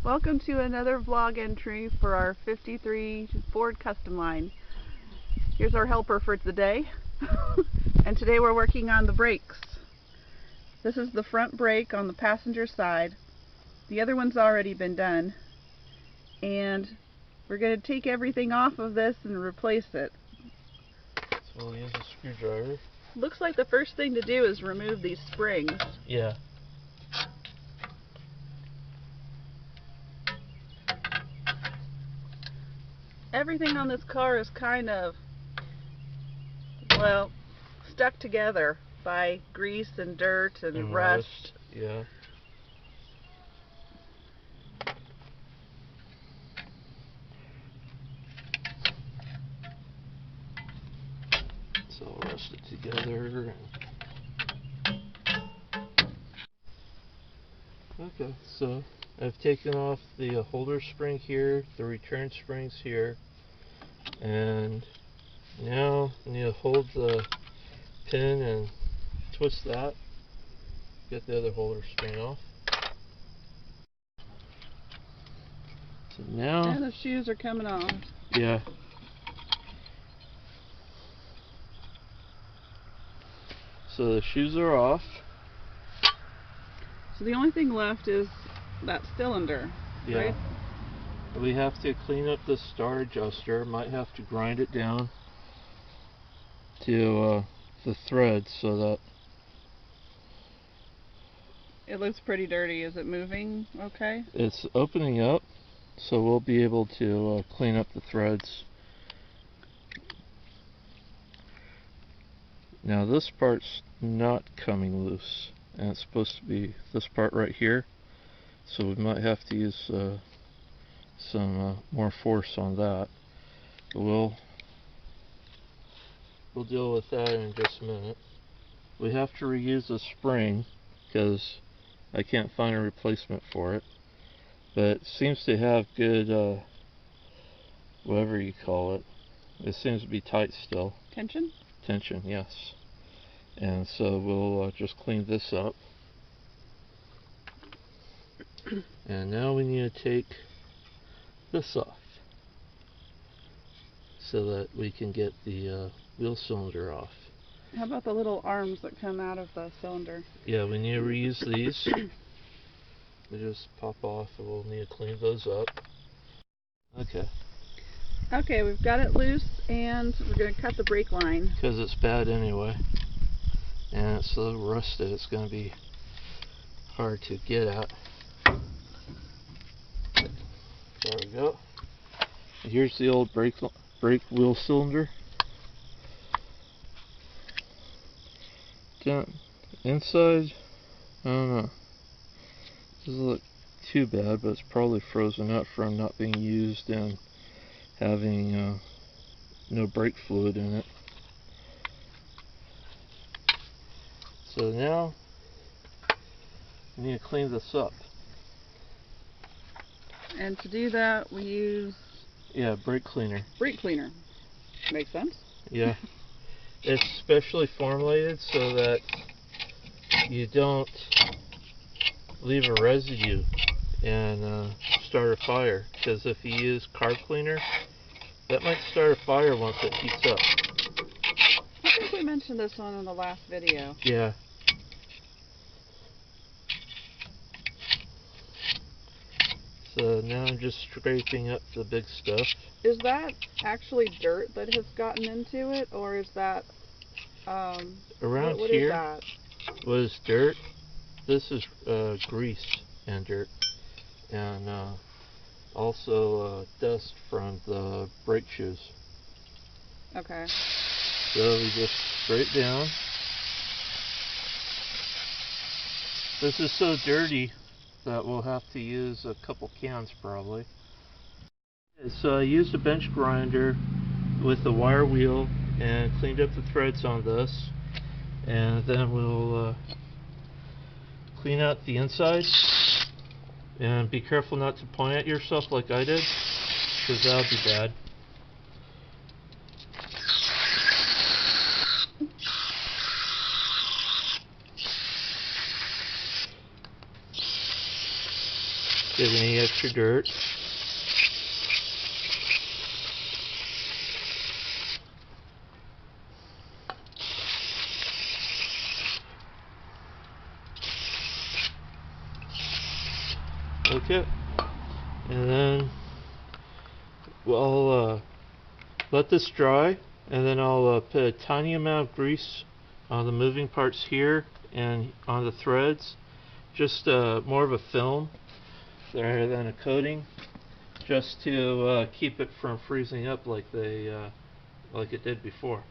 Welcome to another vlog entry for our 53 Ford Customline. Here's our helper for the day. And today we're working on the brakes. This is the front brake on the passenger side. The other one's already been done. And we're going to take everything off of this and replace it. So we'll use a screwdriver. Looks like the first thing to do is remove these springs. Yeah. Everything on this car is kind of, well, stuck together by grease and dirt and rust. Yeah. So I'll rust it together. Okay, so I've taken off the holder spring here, the return springs here, and now I need to hold the pin and twist that, get the other holder spring off. So now... And the shoes are coming off. Yeah. So the shoes are off. So the only thing left is that cylinder, Yeah. right? We have to clean up the star adjuster. Might have to grind it down to the threads so that it looks pretty dirty. Is it moving okay? it's opening up, so we'll be able to clean up the threads. Now this part's not coming loose, and it's supposed to be this part right here, so we might have to use some more force on that. But we'll deal with that in just a minute. We have to reuse the spring because I can't find a replacement for it, but it seems to have good whatever you call it. It seems to be tight still. Tension? Tension, yes. And so we'll just clean this up. And now we need to take this off so that we can get the wheel cylinder off. How about the little arms that come out of the cylinder? Yeah, we need to reuse these. They just pop off and we'll need to clean those up. Okay. Okay, we've got it loose and we're going to cut the brake line. Because it's bad anyway. And it's so rusted, it's going to be hard to get at. There we go. Here's the old brake wheel cylinder. Down inside, I don't know. Doesn't look too bad, but it's probably frozen up from not being used and having no brake fluid in it. So now we need to clean this up. And to do that, we use... Yeah, brake cleaner. Brake cleaner. Makes sense? Yeah. It's specially formulated so that you don't leave a residue and start a fire. Because if you use carb cleaner, that might start a fire once it heats up. I think we mentioned this one in the last video. Yeah. So now I'm just scraping up the big stuff. Is that actually dirt that has gotten into it, or is that around what here is that? Was dirt. This is grease and dirt, and also dust from the brake shoes. Okay. So we just scrape down. This is so dirty that we'll have to use a couple cans probably. So I used a bench grinder with the wire wheel and cleaned up the threads on this, and then we'll clean out the inside, and be careful not to point at yourself like I did, because that would be bad. get any extra dirt. Okay, and then I'll let this dry, and then I'll put a tiny amount of grease on the moving parts here and on the threads, just more of a film rather than a coating, just to keep it from freezing up like it did before.